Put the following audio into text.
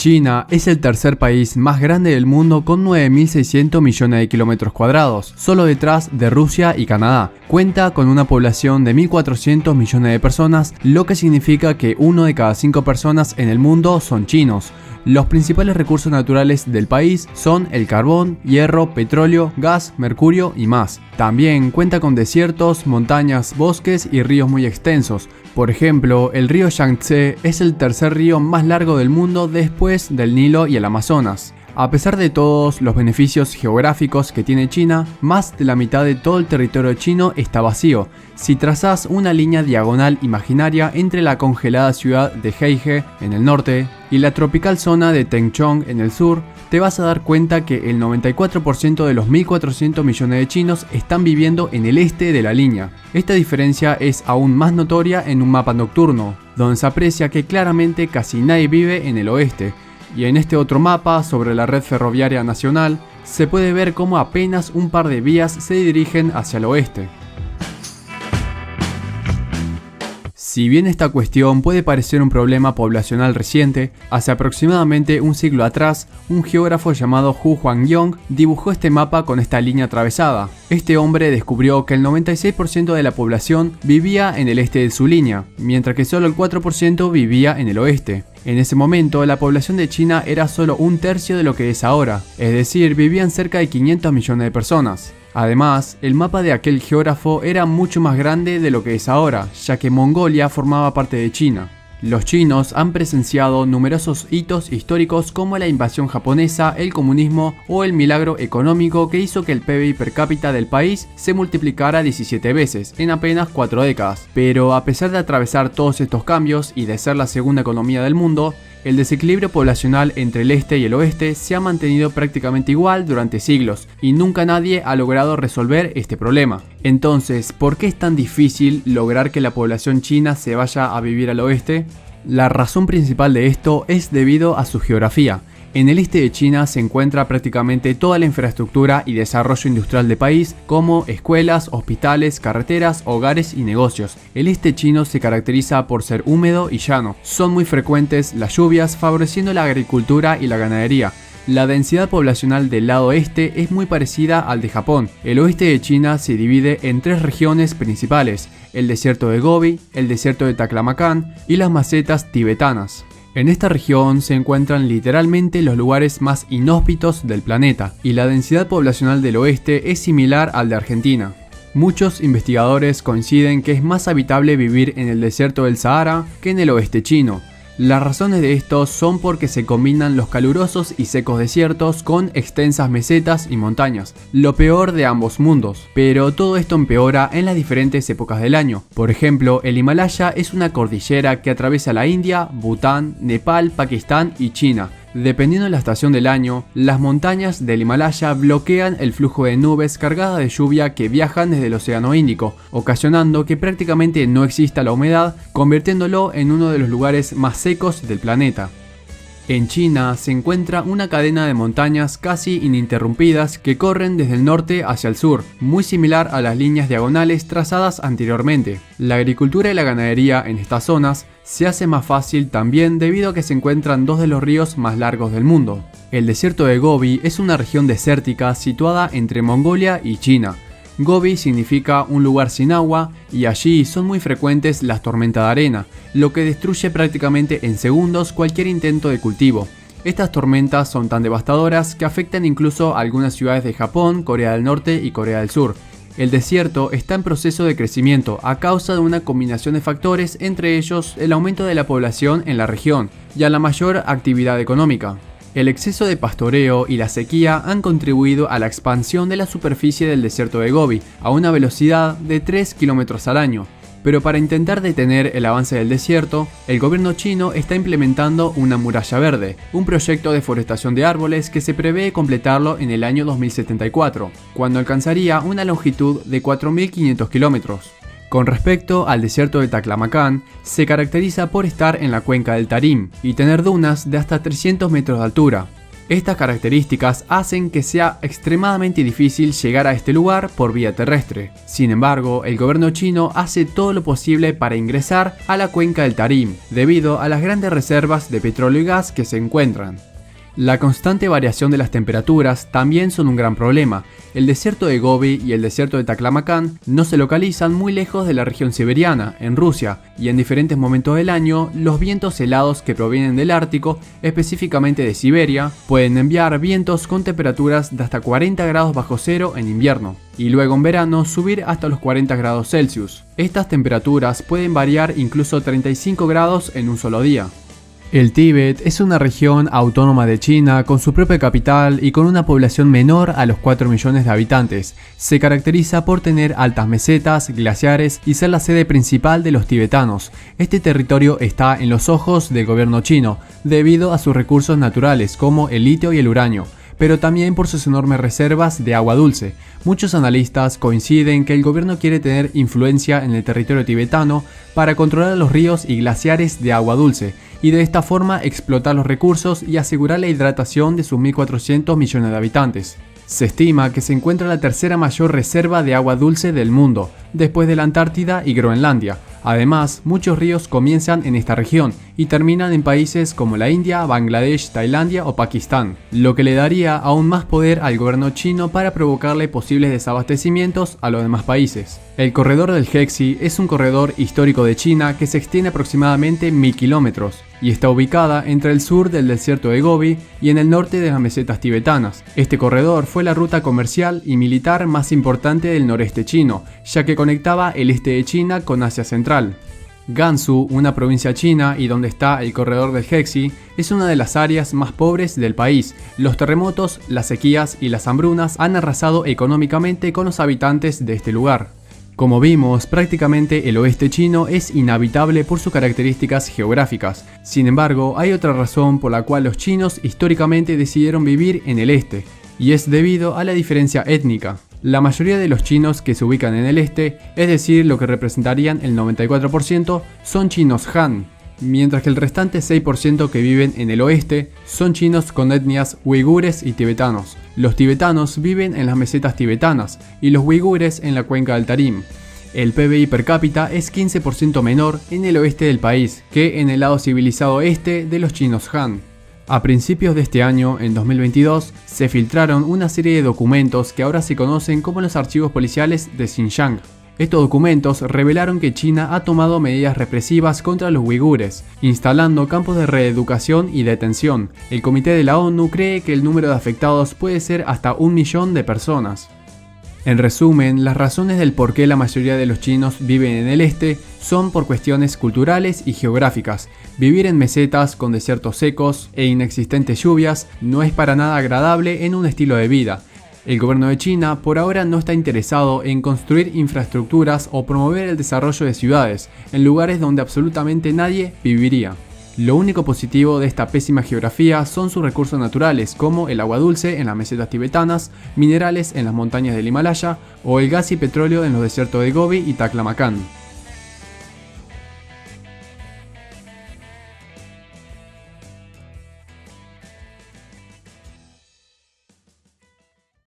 China es el tercer país más grande del mundo con 9.600 millones de kilómetros cuadrados, solo detrás de Rusia y Canadá. Cuenta con una población de 1.400 millones de personas, lo que significa que 1 de cada 5 personas en el mundo son chinos. Los principales recursos naturales del país son el carbón, hierro, petróleo, gas, mercurio y más. También cuenta con desiertos, montañas, bosques y ríos muy extensos. Por ejemplo, el río Yangtze es el tercer río más largo del mundo después del Nilo y el Amazonas. A pesar de todos los beneficios geográficos que tiene China, más de la mitad de todo el territorio chino está vacío. Si trazas una línea diagonal imaginaria entre la congelada ciudad de Heihe en el norte y la tropical zona de Tengchong en el sur, te vas a dar cuenta que el 94% de los 1.400 millones de chinos están viviendo en el este de la línea. Esta diferencia es aún más notoria en un mapa nocturno, donde se aprecia que claramente casi nadie vive en el oeste. Y en este otro mapa, sobre la red ferroviaria nacional, se puede ver cómo apenas un par de vías se dirigen hacia el oeste. Si bien esta cuestión puede parecer un problema poblacional reciente, hace aproximadamente un siglo atrás, un geógrafo llamado Hu Huangyong dibujó este mapa con esta línea atravesada. Este hombre descubrió que el 96% de la población vivía en el este de su línea, mientras que solo el 4% vivía en el oeste. En ese momento, la población de China era solo un tercio de lo que es ahora, es decir, vivían cerca de 500 millones de personas. Además, el mapa de aquel geógrafo era mucho más grande de lo que es ahora, ya que Mongolia formaba parte de China. Los chinos han presenciado numerosos hitos históricos como la invasión japonesa, el comunismo o el milagro económico que hizo que el PBI per cápita del país se multiplicara 17 veces en apenas 4 décadas. Pero a pesar de atravesar todos estos cambios y de ser la segunda economía del mundo, el desequilibrio poblacional entre el este y el oeste se ha mantenido prácticamente igual durante siglos y nunca nadie ha logrado resolver este problema. Entonces, ¿por qué es tan difícil lograr que la población china se vaya a vivir al oeste? La razón principal de esto es debido a su geografía. En el este de China se encuentra prácticamente toda la infraestructura y desarrollo industrial del país, como escuelas, hospitales, carreteras, hogares y negocios. El este chino se caracteriza por ser húmedo y llano. Son muy frecuentes las lluvias, favoreciendo la agricultura y la ganadería. La densidad poblacional del lado este es muy parecida al de Japón. El oeste de China se divide en 3 regiones principales: el desierto de Gobi, el desierto de Taklamakan y las mesetas tibetanas. En esta región se encuentran literalmente los lugares más inhóspitos del planeta, y la densidad poblacional del oeste es similar al de Argentina. Muchos investigadores coinciden que es más habitable vivir en el desierto del Sahara que en el oeste chino. Las razones de esto son porque se combinan los calurosos y secos desiertos con extensas mesetas y montañas, lo peor de ambos mundos. Pero todo esto empeora en las diferentes épocas del año. Por ejemplo, el Himalaya es una cordillera que atraviesa la India, Bután, Nepal, Pakistán y China. Dependiendo de la estación del año, las montañas del Himalaya bloquean el flujo de nubes cargadas de lluvia que viajan desde el Océano Índico, ocasionando que prácticamente no exista la humedad, convirtiéndolo en uno de los lugares más secos del planeta. En China se encuentra una cadena de montañas casi ininterrumpidas que corren desde el norte hacia el sur, muy similar a las líneas diagonales trazadas anteriormente. La agricultura y la ganadería en estas zonas se hace más fácil también debido a que se encuentran 2 de los ríos más largos del mundo. El desierto de Gobi es una región desértica situada entre Mongolia y China. Gobi significa un lugar sin agua y allí son muy frecuentes las tormentas de arena, lo que destruye prácticamente en segundos cualquier intento de cultivo. Estas tormentas son tan devastadoras que afectan incluso a algunas ciudades de Japón, Corea del Norte y Corea del Sur. El desierto está en proceso de crecimiento a causa de una combinación de factores, entre ellos el aumento de la población en la región y a la mayor actividad económica. El exceso de pastoreo y la sequía han contribuido a la expansión de la superficie del desierto de Gobi a una velocidad de 3 kilómetros al año. Pero para intentar detener el avance del desierto, el gobierno chino está implementando una muralla verde, un proyecto de forestación de árboles que se prevé completarlo en el año 2074, cuando alcanzaría una longitud de 4.500 kilómetros. Con respecto al desierto de Taklamakan, se caracteriza por estar en la cuenca del Tarim y tener dunas de hasta 300 metros de altura. Estas características hacen que sea extremadamente difícil llegar a este lugar por vía terrestre. Sin embargo, el gobierno chino hace todo lo posible para ingresar a la cuenca del Tarim, debido a las grandes reservas de petróleo y gas que se encuentran. La constante variación de las temperaturas también son un gran problema. El desierto de Gobi y el desierto de Taklamakan no se localizan muy lejos de la región siberiana, en Rusia, y en diferentes momentos del año, los vientos helados que provienen del Ártico, específicamente de Siberia, pueden enviar vientos con temperaturas de hasta 40 grados bajo cero en invierno, y luego en verano subir hasta los 40 grados Celsius. Estas temperaturas pueden variar incluso 35 grados en un solo día. El Tíbet es una región autónoma de China con su propia capital y con una población menor a los 4 millones de habitantes. Se caracteriza por tener altas mesetas, glaciares y ser la sede principal de los tibetanos. Este territorio está en los ojos del gobierno chino debido a sus recursos naturales como el litio y el uranio, pero también por sus enormes reservas de agua dulce. Muchos analistas coinciden que el gobierno quiere tener influencia en el territorio tibetano para controlar los ríos y glaciares de agua dulce, y de esta forma explotar los recursos y asegurar la hidratación de sus 1.400 millones de habitantes. Se estima que se encuentra la tercera mayor reserva de agua dulce del mundo, después de la Antártida y Groenlandia. Además, muchos ríos comienzan en esta región y terminan en países como la India, Bangladesh, Tailandia o Pakistán, lo que le daría aún más poder al gobierno chino para provocarle posibles desabastecimientos a los demás países. El corredor del Hexi es un corredor histórico de China que se extiende aproximadamente 1000 kilómetros y está ubicada entre el sur del desierto de Gobi y en el norte de las mesetas tibetanas. Este corredor fue la ruta comercial y militar más importante del noreste chino, ya que conectaba el este de China con Asia Central. Gansu, una provincia china y donde está el corredor del Hexi, es una de las áreas más pobres del país. Los terremotos, las sequías y las hambrunas han arrasado económicamente con los habitantes de este lugar. Como vimos, prácticamente el oeste chino es inhabitable por sus características geográficas. Sin embargo, hay otra razón por la cual los chinos históricamente decidieron vivir en el este, y es debido a la diferencia étnica. La mayoría de los chinos que se ubican en el este, es decir, lo que representarían el 94%, son chinos Han, mientras que el restante 6% que viven en el oeste son chinos con etnias uigures y tibetanos. Los tibetanos viven en las mesetas tibetanas y los uigures en la cuenca del Tarim. El PBI per cápita es 15% menor en el oeste del país que en el lado civilizado este de los chinos Han. A principios de este año, en 2022, se filtraron una serie de documentos que ahora se conocen como los archivos policiales de Xinjiang. Estos documentos revelaron que China ha tomado medidas represivas contra los uigures, instalando campos de reeducación y detención. El Comité de la ONU cree que el número de afectados puede ser hasta 1 millón de personas. En resumen, las razones del por qué la mayoría de los chinos viven en el este son por cuestiones culturales y geográficas. Vivir en mesetas con desiertos secos e inexistentes lluvias no es para nada agradable en un estilo de vida. El gobierno de China por ahora no está interesado en construir infraestructuras o promover el desarrollo de ciudades en lugares donde absolutamente nadie viviría. Lo único positivo de esta pésima geografía son sus recursos naturales, como el agua dulce en las mesetas tibetanas, minerales en las montañas del Himalaya o el gas y petróleo en los desiertos de Gobi y Taklamakan.